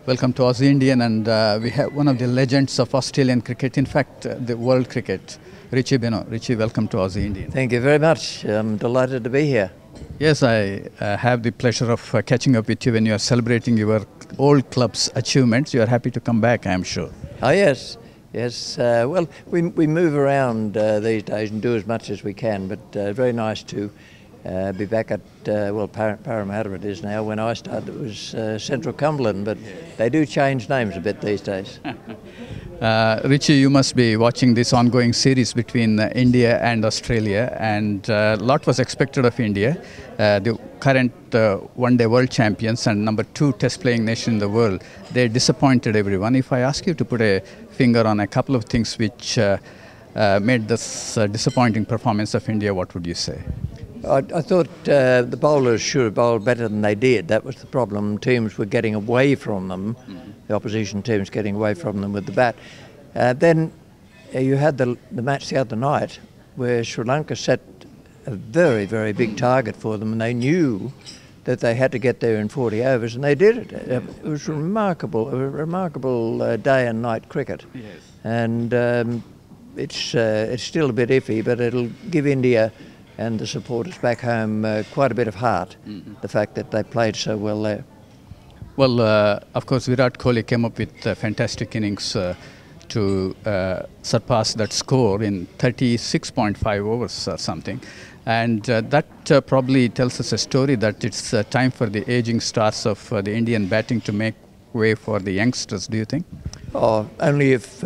Welcome to Aussie Indian, and we have one of the legends of Australian cricket, in fact, the world cricket, Richie Benaud. Richie, welcome to Aussie Indian. Thank you very much. I'm delighted to be here. Yes, I have the pleasure of catching up with you when you are celebrating your old club's achievements. You are happy to come back, I am sure. Oh, yes. Yes. Well, we move around these days and do as much as we can, but very nice to be back at, Parramatta it is now. When I started, it was Central Cumberland, but they do change names a bit these days. Richie, you must be watching this ongoing series between India and Australia, and a lot was expected of India, the current one-day world champions and number 2 test-playing nation in the world. They disappointed everyone. If I ask you to put a finger on a couple of things which made this disappointing performance of India, what would you say? I thought the bowlers should have bowled better than they did. That was the problem. Teams were getting away from them, the opposition teams getting away from them with the bat. Then you had the match the other night where Sri Lanka set a very, very big target for them, and they knew that they had to get there in 40 overs, and they did it. It was a remarkable day and night cricket. Yes. And it's still a bit iffy, but it'll give India and the supporters back home quite a bit of heart, the fact that they played so well there. Well, of course, Virat Kohli came up with fantastic innings to surpass that score in 36.5 overs or something. And that probably tells us a story that it's time for the aging stars of the Indian batting to make way for the youngsters, do you think? Oh, only if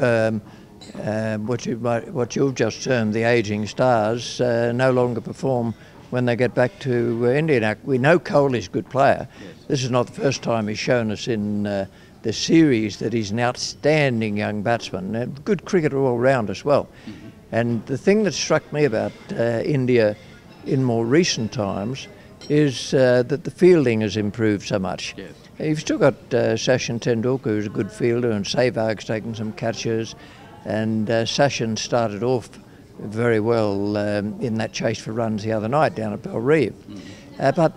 what you've just termed the ageing stars no longer perform when they get back to India. Now, we know Kohli's a good player. Yes. This is not the first time he's shown us in the series that he's an outstanding young batsman, a good cricketer all round as well. And the thing that struck me about India in more recent times is that the fielding has improved so much. Yes. You've still got Sachin Tendulkar, who's a good fielder, and Sehwag's taken some catches. And Sachin started off very well in that chase for runs the other night down at Belrive. But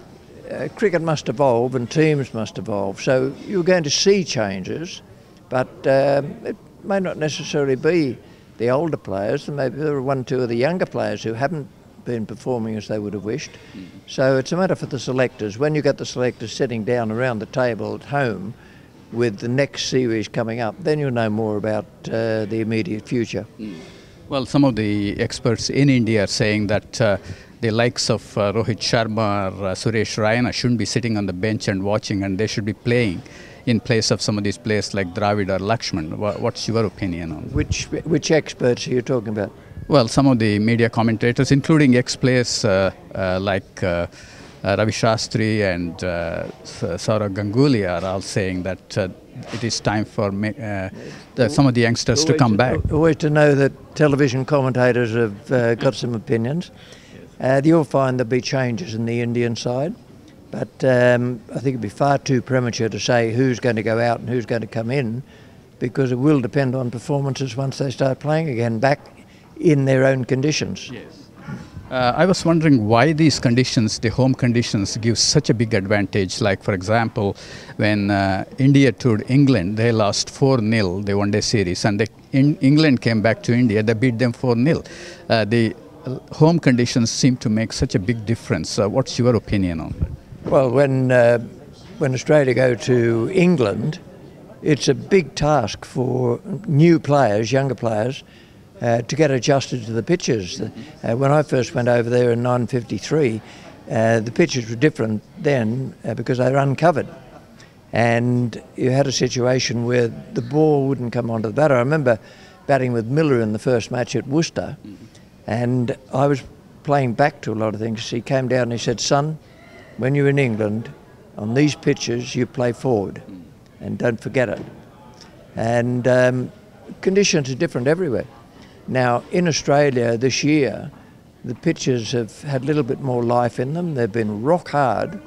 cricket must evolve and teams must evolve. So you're going to see changes, but it may not necessarily be the older players. Maybe there are 1 or 2 of the younger players who haven't been performing as they would have wished. So it's a matter for the selectors. When you get the selectors sitting down around the table at home with the next series coming up, then you'll know more about the immediate future. Well, some of the experts in India are saying that the likes of Rohit Sharma or Suresh Raina shouldn't be sitting on the bench and watching, and they should be playing in place of some of these players like Dravid or Lakshman. What's your opinion on that? Which experts are you talking about? Well, some of the media commentators, including ex-players like Ravi Shastri and Saurav Ganguly are all saying that it is time for some of the youngsters to come back. Always to know that television commentators have got some opinions. You'll find there'll be changes in the Indian side, but I think it'd be far too premature to say who's going to go out and who's going to come in, because it will depend on performances once they start playing again back in their own conditions. Yes. I was wondering why these conditions, the home conditions, give such a big advantage. Like, for example, when India toured England, they lost 4-0 the one-day series, and England came back to India, they beat them 4-0. The home conditions seem to make such a big difference. What's your opinion on that? Well, when Australia go to England, it's a big task for new players, younger players, to get adjusted to the pitches. When I first went over there in 1953, the pitches were different then because they were uncovered. And you had a situation where the ball wouldn't come onto the batter. I remember batting with Miller in the first match at Worcester, and I was playing back to a lot of things. He came down and he said, "Son, when you're in England, on these pitches, you play forward, and don't forget it." And conditions are different everywhere. Now, in Australia this year, the pitches have had a little bit more life in them. They've been rock hard,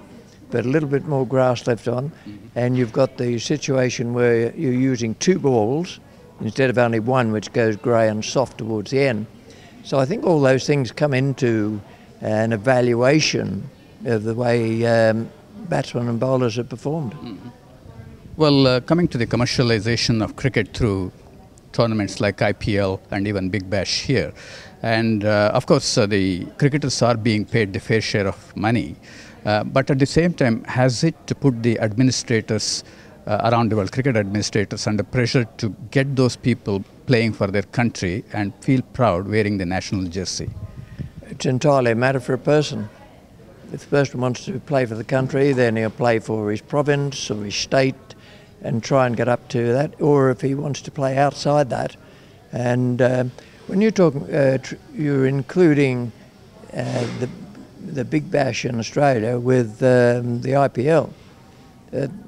but a little bit more grass left on. And you've got the situation where you're using 2 balls instead of only 1, which goes grey and soft towards the end. So I think all those things come into an evaluation of the way batsmen and bowlers have performed. Well, coming to the commercialization of cricket through tournaments like IPL and even Big Bash here, and of course the cricketers are being paid the fair share of money, but at the same time, has it put the administrators around the world, cricket administrators, under pressure to get those people playing for their country and feel proud wearing the national jersey? It's entirely a matter for a person. If the person wants to play for the country, then he'll play for his province or his state and try and get up to that, or if he wants to play outside that. And when you're talking, you're including the Big Bash in Australia with the IPL.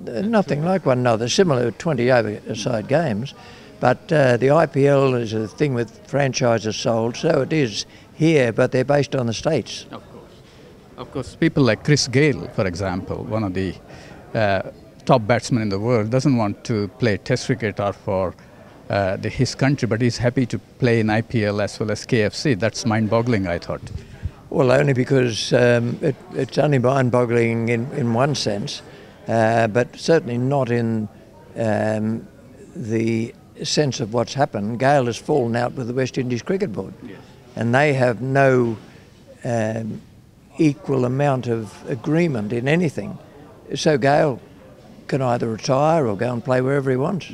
Nothing like one another, similar 20-over-side games, but the IPL is a thing with franchises sold, so it is here, but they're based on the states. Of course, people like Chris Gayle, for example, one of the top batsmen in the world, doesn't want to play Test cricket or for his country, but he's happy to play in IPL as well as KFC. That's mind-boggling, I thought. Well, only because it's only mind-boggling in one sense, but certainly not in the sense of what's happened. Gayle has fallen out with the West Indies Cricket Board, yes, and they have no equal amount of agreement in anything. So Gayle can either retire or go and play wherever he wants.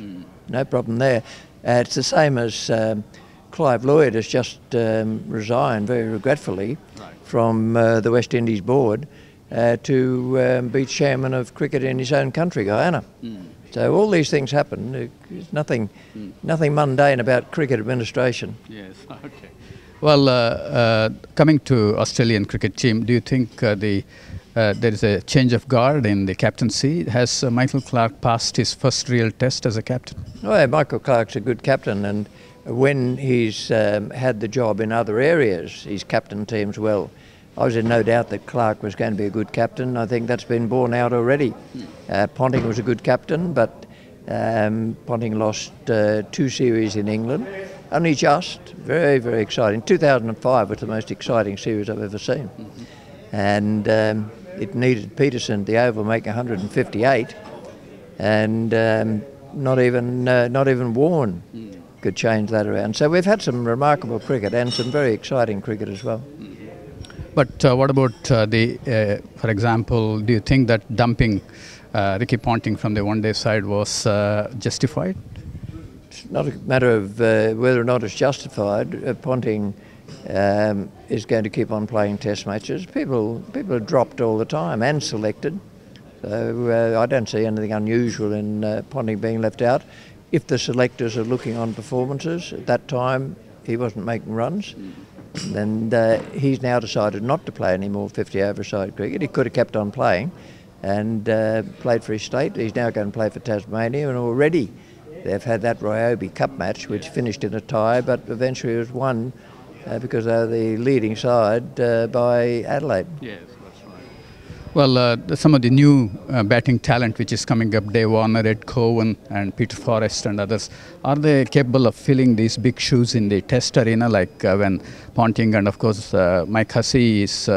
No problem there. It's the same as Clive Lloyd has just resigned very regretfully from the West Indies board to be chairman of cricket in his own country, Guyana. So all these things happen. There's nothing mundane about cricket administration. Yes, okay. Well, coming to Australian cricket team, do you think there is a change of guard in the captaincy? Has Michael Clarke passed his first real test as a captain? Well, Michael Clarke's a good captain, and when he's had the job in other areas, he's captained teams well. I was in no doubt that Clarke was going to be a good captain. I think that's been borne out already. Ponting was a good captain, but Ponting lost 2 series in England. Only just. Very, very exciting. 2005 was the most exciting series I've ever seen. And it needed Peterson, the Oval, making 158, and not even Warren could change that around. So we've had some remarkable cricket and some very exciting cricket as well. But what about for example, do you think that dumping Ricky Ponting from the one-day side was justified? It's not a matter of whether or not it's justified. Ponting is going to keep on playing test matches. People are dropped all the time and selected. So I don't see anything unusual in Ponting being left out. If the selectors are looking on performances, at that time he wasn't making runs. And he's now decided not to play any more 50-over-side cricket. He could have kept on playing and played for his state. He's now going to play for Tasmania, and already they've had that Ryobi Cup match, which finished in a tie, but eventually was won because they were the leading side by Adelaide. Yes, that's right. Well, some of the new batting talent which is coming up, Dave Warner, Ed Cowan and Peter Forrest and others, are they capable of filling these big shoes in the test arena, like when Ponting and of course Mike Hussey is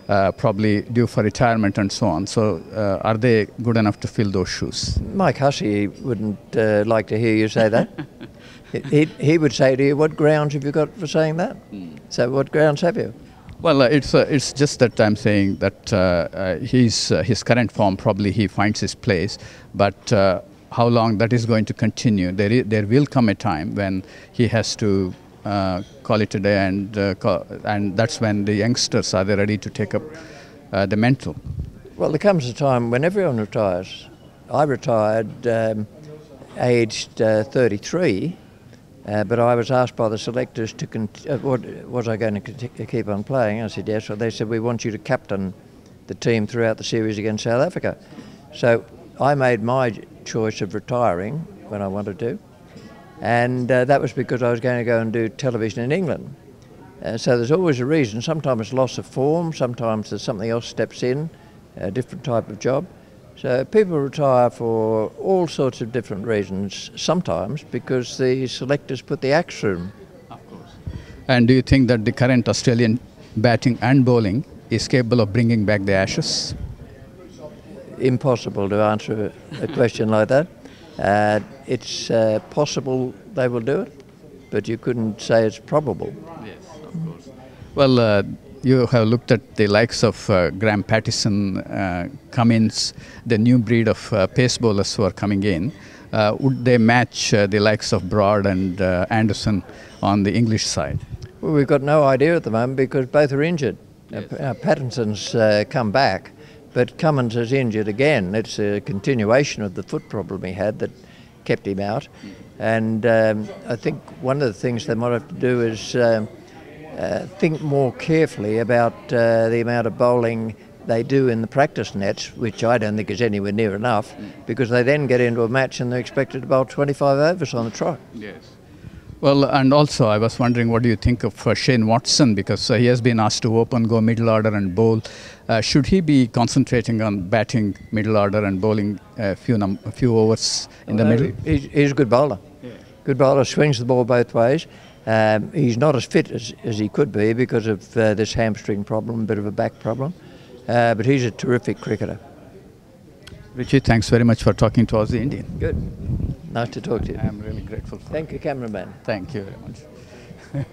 probably due for retirement and so on? So are they good enough to fill those shoes? Mike Hussey wouldn't like to hear you say that. He would say to you, what grounds have you got for saying that? So what grounds have you? Well, it's just that I'm saying that his current form, probably he finds his place, but how long that is going to continue? There will come a time when he has to call it a day, and that's when the youngsters are ready to take up the mantle. Well, there comes a time when everyone retires. I retired aged 33. But I was asked by the selectors to was I going to keep on playing? I said yes. So they said, we want you to captain the team throughout the series against South Africa. So I made my choice of retiring when I wanted to, and that was because I was going to go and do television in England. So there's always a reason. Sometimes it's loss of form, sometimes there's something else steps in, a different type of job. So people retire for all sorts of different reasons, sometimes because the selectors put the axe through them. Of course. And do you think that the current Australian batting and bowling is capable of bringing back the Ashes? Impossible to answer a question like that. It's possible they will do it, but you couldn't say it's probable. Yes, of course. Well, you have looked at the likes of Graham Pattison, Cummins, the new breed of pace bowlers who are coming in. Would they match the likes of Broad and Anderson on the English side? Well, we've got no idea at the moment because both are injured. Yes. Pattinson's come back, but Cummins is injured again. It's a continuation of the foot problem he had that kept him out. And I think one of the things they might have to do is think more carefully about the amount of bowling they do in the practice nets, which I don't think is anywhere near enough, because they then get into a match and they're expected to bowl 25 overs on the trot. Yes. Well, and also I was wondering, what do you think of Shane Watson, because he has been asked to open, go middle order and bowl. Should he be concentrating on batting middle order and bowling a few overs in the middle? He's a good bowler. Yeah. Good bowler, swings the ball both ways. He's not as fit as he could be because of this hamstring problem, a bit of a back problem. But he's a terrific cricketer. Richie, thanks very much for talking to Aussie Indian. Good. Nice to talk to you. I'm really grateful for it. Thank you, cameraman. Thank you very much.